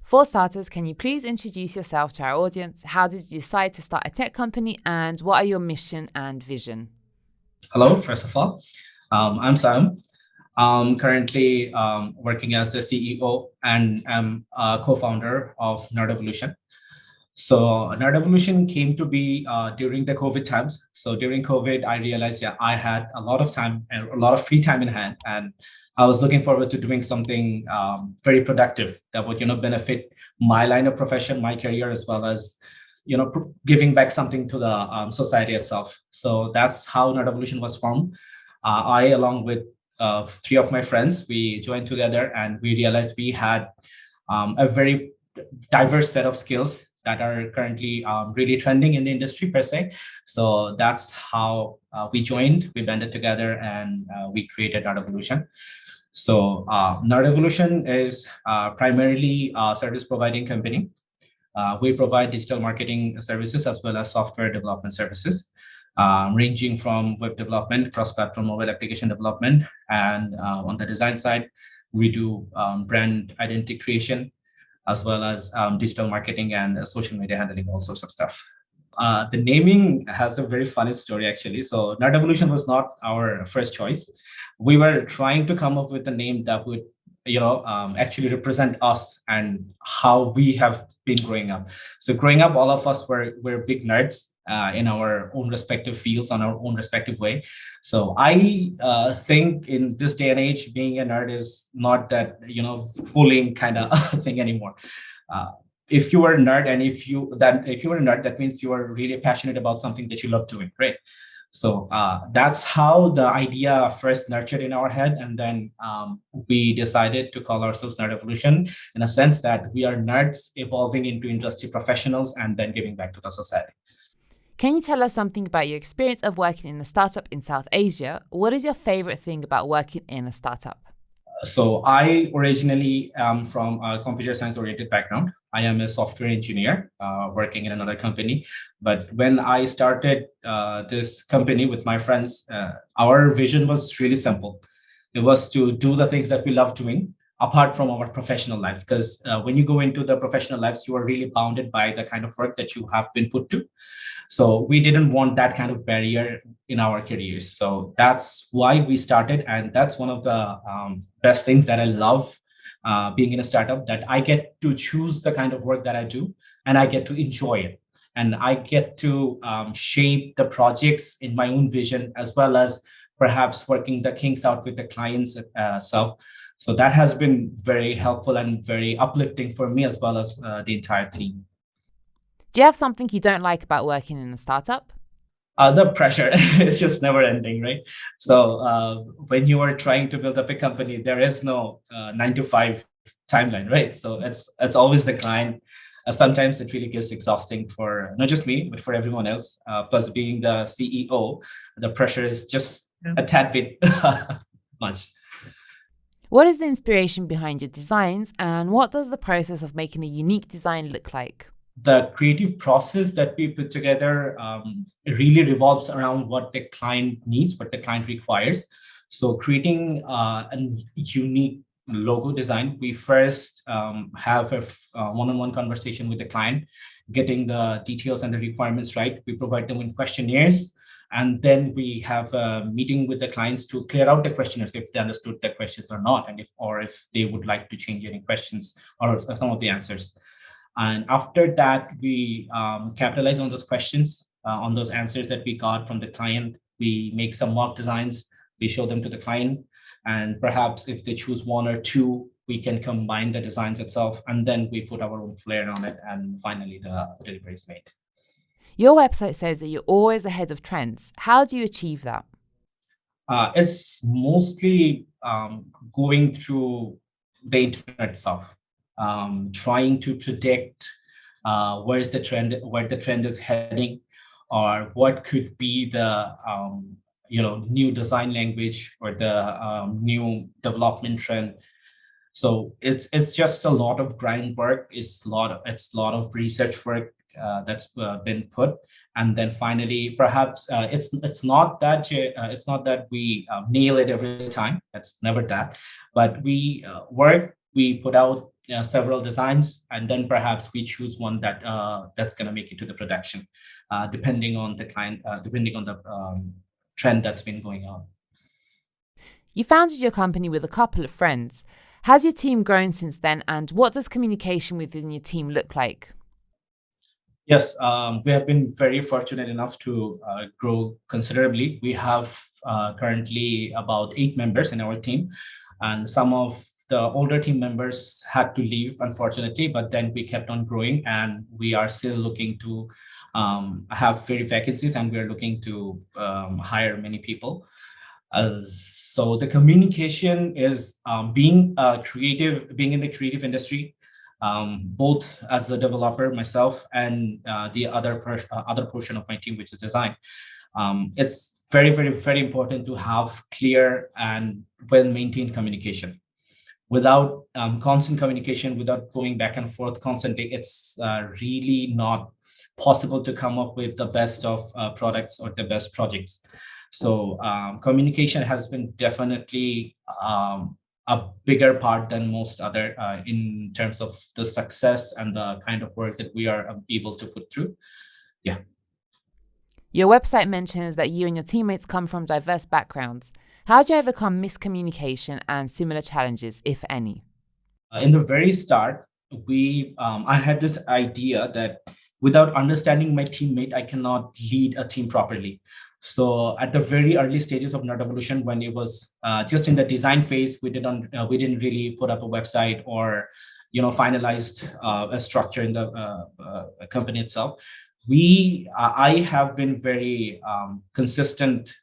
For starters, can you please introduce yourself to our audience? How did you decide to start a tech company and what are your mission and vision? Hello, first of all. I'm Sam. I'm currently working as the CEO and I'm a co-founder of Nerd Evolution. So Nerd Evolution came to be during the COVID times. So during COVID, I realized, yeah, I had a lot of time and a lot of free time in hand, and I was looking forward to doing something very productive that would, benefit my line of profession, my career, as well as, giving back something to the society itself. So that's how Nerd Evolution was formed. I, along with three of my friends, we joined together and we realized we had a very diverse set of skills that are currently really trending in the industry per se. So that's how we joined, we banded together, and we created Nerd Evolution. So Nerd Evolution is primarily a service providing company. We provide digital marketing services as well as software development services, ranging from web development, cross-platform mobile application development, and on the design side, we do brand identity creation, as well as digital marketing and social media handling, all sorts of stuff. The naming has a very funny story, actually. So Nerd Evolution was not our first choice. We were trying to come up with a name that would, actually represent us and how we have been growing up. So growing up, all of us were big nerds in our own respective fields, on our own respective way. So I think in this day and age, being a nerd is not that bullying kind of thing anymore. If you were a nerd, and if you were a nerd, that means you are really passionate about something that you love doing, right? So that's how the idea first nurtured in our head, and then we decided to call ourselves Nerd Evolution, in a sense that we are nerds evolving into industry professionals and then giving back to the society. Can you tell us something about your experience of working in a startup in South Asia? What is your favorite thing about working in a startup? So I originally am from a computer science oriented background. I am a software engineer working in another company. But when I started this company with my friends, our vision was really simple. It was to do the things that we love doing apart from our professional lives. Because when you go into the professional lives, you are really bounded by the kind of work that you have been put to. So we didn't want that kind of barrier in our careers. So that's why we started. And that's one of the best things that I love being in a startup, that I get to choose the kind of work that I do and I get to enjoy it. And I get to shape the projects in my own vision, as well as perhaps working the kinks out with the clients self. So that has been very helpful and very uplifting for me, as well as the entire team. Do you have something you don't like about working in a startup? The pressure is just never ending, right? So when you are trying to build up a company, there is no 9 to 5 timeline, right? So it's always the grind. Sometimes it really gets exhausting for not just me, but for everyone else. Plus, being the CEO, the pressure is just a tad bit much. What is the inspiration behind your designs and what does the process of making a unique design look like? The creative process that we put together really revolves around what the client needs, what the client requires. So creating a unique logo design, we first have a one-on-one conversation with the client, getting the details and the requirements right. We provide them with questionnaires, and then we have a meeting with the clients to clear out the questionnaires if they understood the questions or not, and if they would like to change any questions or some of the answers. And after that, we capitalize on those questions, on those answers that we got from the client. We make some mock designs, we show them to the client. And perhaps if they choose one or two, we can combine the designs itself. And then we put our own flair on it. And finally, the delivery is made. Your website says that you're always ahead of trends. How do you achieve that? It's mostly going through the internet itself, trying to predict where the trend is heading, or what could be the new design language or the new development trend. So it's just a lot of grind work. It's a lot of research work that's been put, and then finally, perhaps it's not that we nail it every time. That's never that, but we work. We put out several designs, and then perhaps we choose one that's going to make it to the production, depending on the client, depending on the trend that's been going on. You founded your company with a couple of friends. Has your team grown since then, and what does communication within your team look like? Yes, we have been very fortunate enough to grow considerably. We have currently about 8 members in our team, and some of the older team members had to leave, unfortunately, but then we kept on growing, and we are still looking to have very vacancies, and we are looking to hire many people. So the communication is being in the creative industry, both as a developer myself and the other portion of my team, which is design. It's very, very, very important to have clear and well-maintained communication. Without constant communication, without going back and forth constantly, it's really not possible to come up with the best of products or the best projects. So communication has been definitely a bigger part than most other in terms of the success and the kind of work that we are able to put through. Yeah. Your website mentions that you and your teammates come from diverse backgrounds. How do you overcome miscommunication and similar challenges, if any? In the very start, I had this idea that without understanding my teammate, I cannot lead a team properly. So at the very early stages of Nerd Evolution, when it was just in the design phase, we didn't really put up a website or finalized a structure in the company itself. I have been very consistent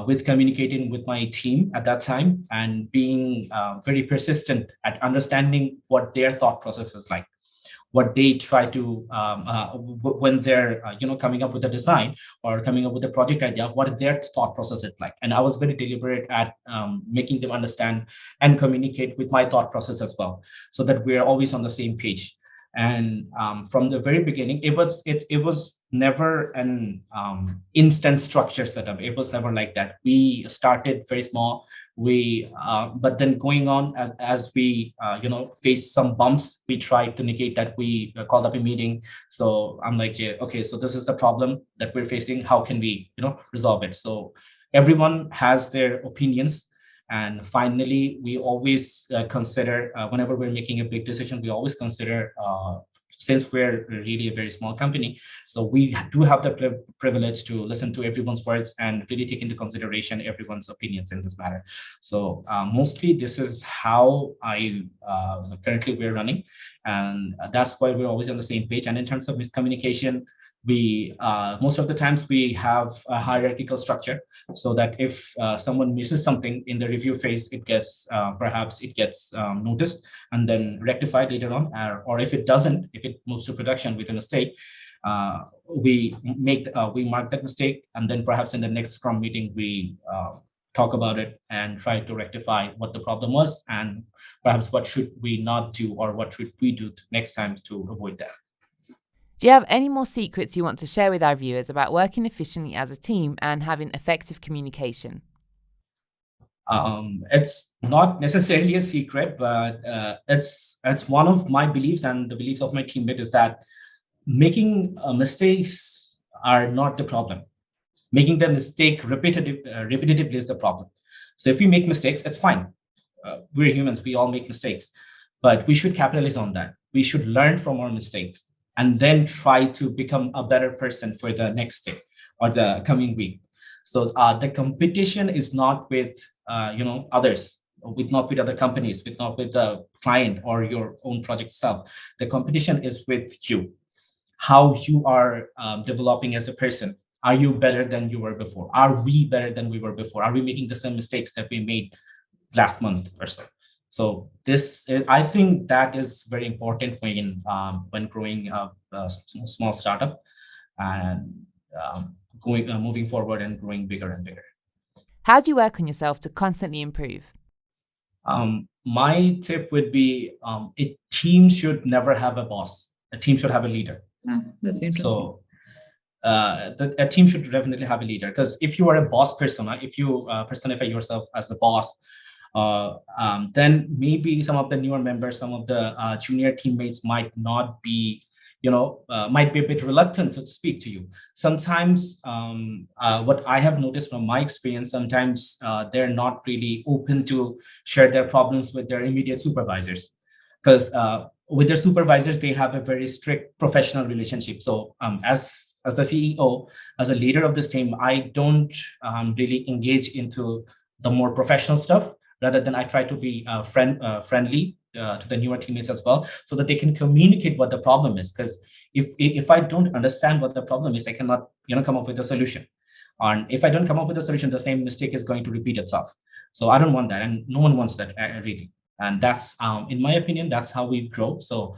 with communicating with my team at that time, and being very persistent at understanding what their thought process is like, what they try to when they're coming up with a design or coming up with a project idea, what their thought process is like. And I was very deliberate at making them understand and communicate with my thought process as well, so that we're always on the same page. And from the very beginning, it was never an instant structure setup. It was never like that. We started very small. But then going on, as we face some bumps, we tried to negate that. We called up a meeting. So I'm like, yeah, okay, so this is the problem that we're facing. How can we resolve it? So everyone has their opinions. And finally, we always consider, whenever we're making a big decision, we always consider, since we're really a very small company, so we do have the privilege to listen to everyone's words and really take into consideration everyone's opinions in this matter. So mostly this is how currently we're running, and that's why we're always on the same page. And in terms of miscommunication, we most of the times we have a hierarchical structure, so that if someone misses something in the review phase, it gets perhaps it gets noticed and then rectified later on, or if it doesn't, if it moves to production with a mistake, we mark that mistake, and then perhaps in the next Scrum meeting we talk about it and try to rectify what the problem was, and perhaps what should we not do, or what should we do next time to avoid that. Do you have any more secrets you want to share with our viewers about working efficiently as a team and having effective communication? It's not necessarily a secret, but it's one of my beliefs and the beliefs of my teammate, is that making mistakes are not the problem. Making the mistake repetitively is the problem. So if we make mistakes, it's fine. We're humans, we all make mistakes, but we should capitalize on that. We should learn from our mistakes and then try to become a better person for the next day or the coming week. So the competition is not with others, not with other companies, not with the client or your own project itself. The competition is with you. How you are developing as a person. Are you better than you were before? Are we better than we were before? Are we making the same mistakes that we made last month or so? So I think that is very important when growing a small startup and moving forward and growing bigger and bigger. How do you work on yourself to constantly improve? My tip would be, a team should never have a boss. A team should have a leader. That's interesting. So a team should definitely have a leader, because if you are a boss persona, if you personify yourself as the boss, then maybe some of the newer members, some of the junior teammates might not be, might be a bit reluctant to speak to you. Sometimes what I have noticed from my experience, sometimes they're not really open to share their problems with their immediate supervisors, because with their supervisors they have a very strict professional relationship. So as the CEO, as a leader of this team, I don't really engage into the more professional stuff. Rather than I try to be friendly to the newer teammates as well, so that they can communicate what the problem is. Because if I don't understand what the problem is, I cannot come up with a solution. And if I don't come up with a solution, the same mistake is going to repeat itself. So I don't want that, and no one wants that really. And that's, in my opinion, that's how we grow. So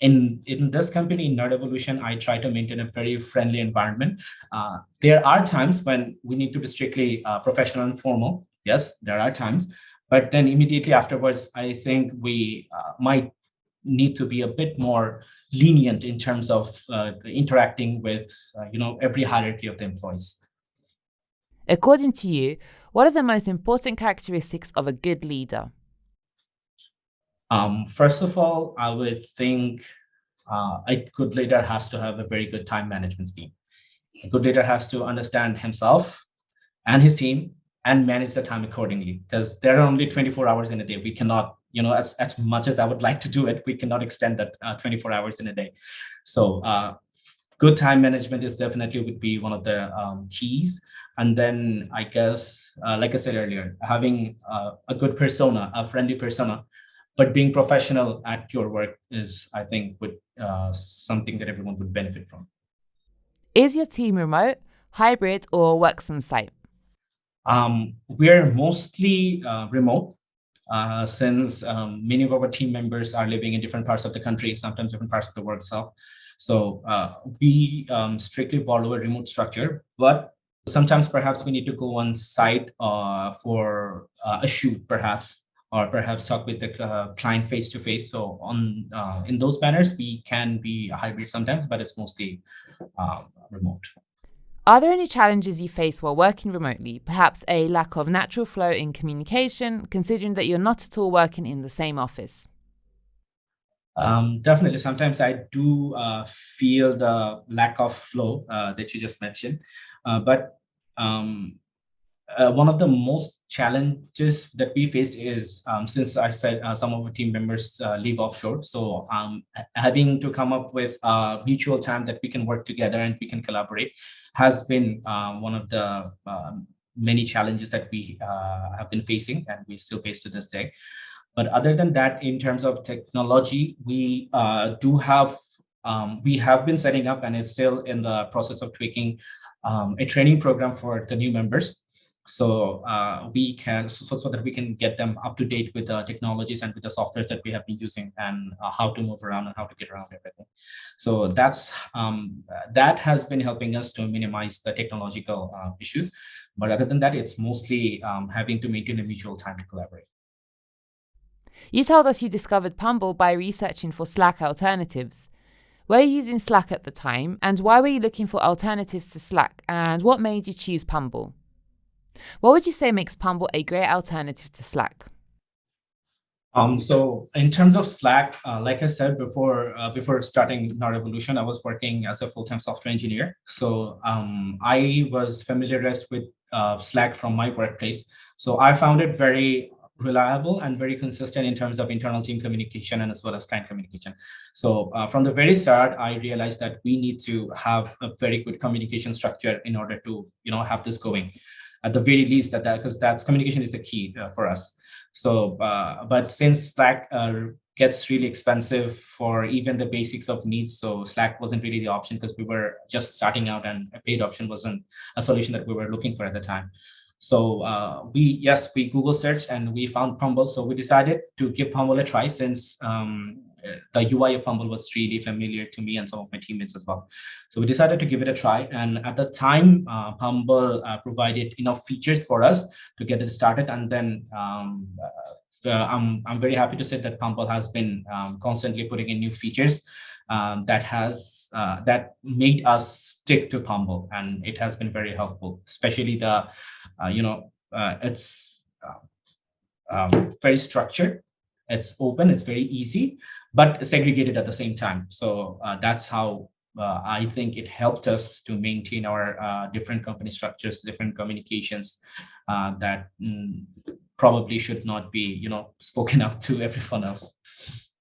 in this company, in Nerd Evolution, I try to maintain a very friendly environment. There are times when we need to be strictly professional and formal. Yes, there are times, but then immediately afterwards, I think we might need to be a bit more lenient in terms of interacting with every hierarchy of the employees. According to you, what are the most important characteristics of a good leader? First of all, I would think a good leader has to have a very good time management scheme. A good leader has to understand himself and his team and manage the time accordingly, because there are only 24 hours in a day. We cannot, as much as I would like to do it, we cannot extend that 24 hours in a day. So good time management is definitely would be one of the keys. And then I guess, like I said earlier, having a good persona, a friendly persona, but being professional at your work is, I think, would something that everyone would benefit from. Is your team remote, hybrid, or works on site? We're mostly remote, since many of our team members are living in different parts of the country, sometimes different parts of the world itself. So we strictly follow a remote structure, but sometimes perhaps we need to go on site for a shoot, perhaps, or perhaps talk with the client face to face. So on in those manners, we can be a hybrid sometimes, but it's mostly remote. Are there any challenges you face while working remotely? Perhaps a lack of natural flow in communication, considering that you're not at all working in the same office? Definitely. Sometimes I do feel the lack of flow that you just mentioned. But one of the most challenges that we faced is, since I said some of our team members live offshore, so having to come up with a mutual time that we can work together and we can collaborate has been one of the many challenges that we have been facing, and we still face to this day. But other than that, in terms of technology, we have been setting up, and it's still in the process of tweaking a training program for the new members. So so that we can get them up to date with the technologies and with the softwares that we have been using, and how to move around and how to get around everything. So that has been helping us to minimize the technological issues. But other than that, it's mostly having to maintain a mutual time to collaborate. You told us you discovered Pumble by researching for Slack alternatives. Were you using Slack at the time, and why were you looking for alternatives to Slack, and what made you choose Pumble? What would you say makes Pumble a great alternative to Slack? So in terms of Slack, like I said before starting Nord Evolution, I was working as a full-time software engineer. So I was familiarized with Slack from my workplace. So I found it very reliable and very consistent in terms of internal team communication and as well as client communication. So from the very start, I realized that we need to have a very good communication structure in order to have this going. At the very least, that because that's communication is the key for us. So, but since Slack gets really expensive for even the basics of needs, so Slack wasn't really the option because we were just starting out, and a paid option wasn't a solution that we were looking for at the time. So we Google searched and we found Pumble. So we decided to give Pumble a try, since the UI of Pumble was really familiar to me and some of my teammates as well. So we decided to give it a try. And at the time, Pumble provided enough features for us to get it started. And then I'm very happy to say that Pumble has been constantly putting in new features that made us stick to Pumble, and it has been very helpful, especially the it's very structured. It's open. It's very easy, but segregated at the same time. So that's how I think it helped us to maintain our different company structures, different communications that probably should not be, spoken up to everyone else.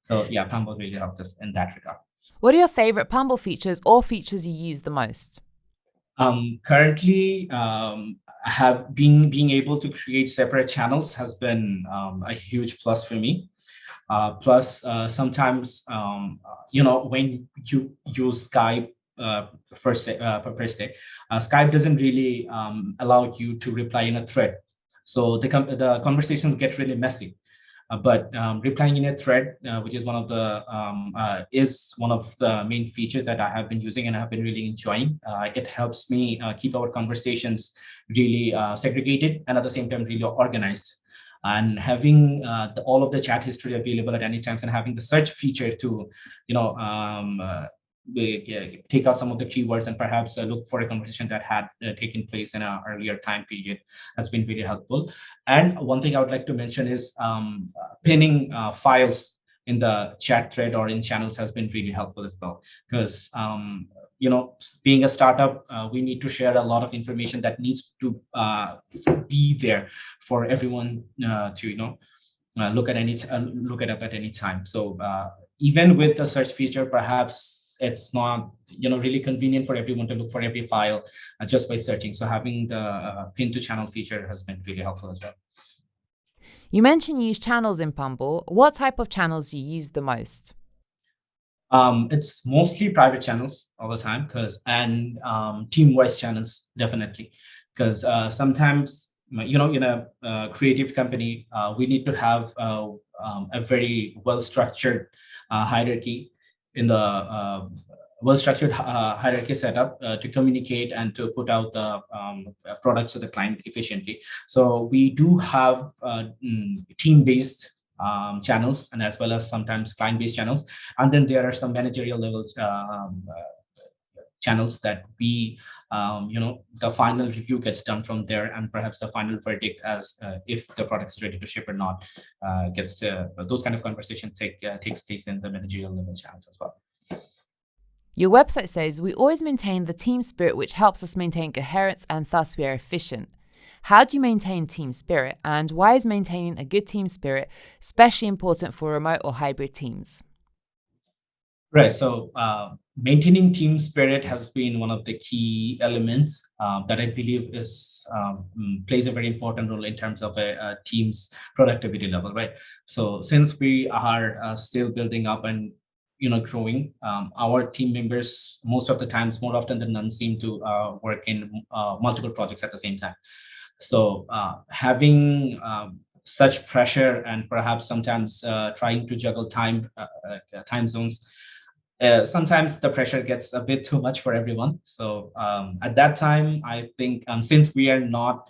So yeah, Pumble really helped us in that regard. What are your favorite Pumble features or features you use the most? Currently, have being able to create separate channels has been a huge plus for me. Plus, sometimes when you use Skype per se, Skype doesn't really allow you to reply in a thread, so the conversations get really messy. But replying in a thread, which is one of the main features that I have been using and I have been really enjoying. It helps me keep our conversations really segregated and at the same time really organized. And having all of the chat history available at any time and having the search feature to, take out some of the keywords and perhaps look for a conversation that had taken place in an earlier time period has been really helpful. And one thing I would like to mention is pinning files in the chat thread or in channels has been really helpful as well. Because being a startup, we need to share a lot of information that needs to be there for everyone to look it up at any time. So even with the search feature, perhaps it's not really convenient for everyone to look for every file just by searching. So having the pin to channel feature has been really helpful as well. You mentioned you use channels in Pumble. What type of channels do you use the most? It's mostly private channels all the time, and team voice channels definitely, because sometimes in a creative company we need to have a very well structured hierarchy in the well-structured hierarchy setup to communicate and to put out the products to the client efficiently. So we do have team-based channels and as well as sometimes client-based channels. And then there are some managerial levels channels that we, the final review gets done from there, and perhaps the final verdict as if the product is ready to ship or not gets those kind of conversations takes place in the managerial level channels as well. Your website says we always maintain the team spirit, which helps us maintain coherence and thus we are efficient. How do you maintain team spirit, and why is maintaining a good team spirit especially important for remote or hybrid teams? Right. So maintaining team spirit has been one of the key elements that I believe plays a very important role in terms of a team's productivity level. Right. So since we are still building up and growing, our team members most of the times, more often than none, seem to work in multiple projects at the same time. So having such pressure and perhaps sometimes trying to juggle time zones, sometimes the pressure gets a bit too much for everyone. So at that time, I think since we are not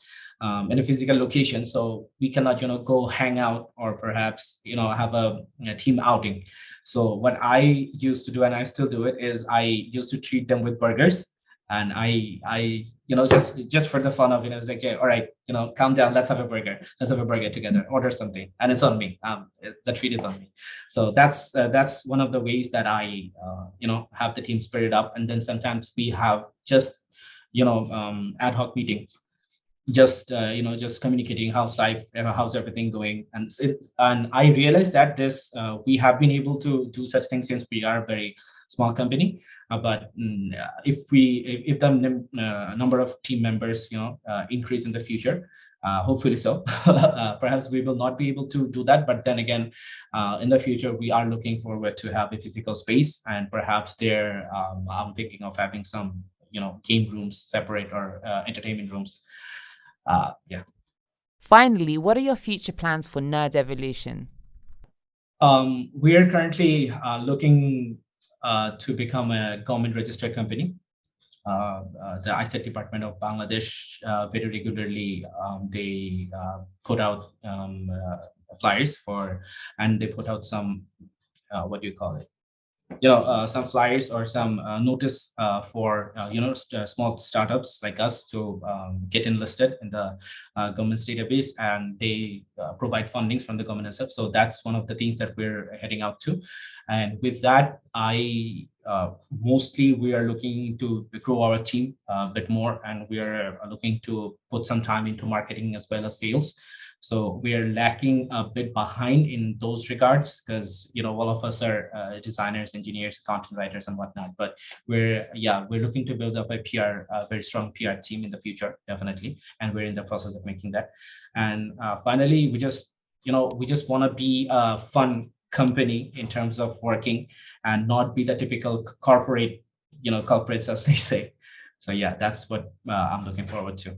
in a physical location, so we cannot go hang out or perhaps have a team outing. So what I used to do, and I still do it, is I used to treat them with burgers. And I just for the fun of it's like, yeah, all right, calm down, let's have a burger together, order something, and it's on me. The treat is on me. So that's one of the ways that I have the team spirit up. And then sometimes we have just ad hoc meetings, just communicating how's life, how's everything going. And I realized that this we have been able to do such things since we are a very small company. But if the number of team members increase in the future, hopefully so, perhaps we will not be able to do that. But then again, in the future, we are looking forward to have a physical space, and perhaps there I'm thinking of having some game rooms separate, or entertainment rooms. Yeah. Finally, what are your future plans for Nerd Evolution? We are currently looking to become a government registered company. The ISET department of Bangladesh very regularly they put out flyers and they put out some what do you call it, some flyers or some notice for small startups like us to get enlisted in the government's database, and they provide fundings from the government and stuff. So that's one of the things that we're heading out to. And with that, I mostly we are looking to grow our team a bit more, and we are looking to put some time into marketing as well as sales. So we are lacking a bit behind in those regards, because all of us are designers, engineers, content writers, and whatnot. But we're looking to build up a very strong PR team in the future, definitely, and we're in the process of making that. And finally, we just want to be a fun company in terms of working, and not be the typical corporate, culprits, as they say. So yeah, that's what I'm looking forward to.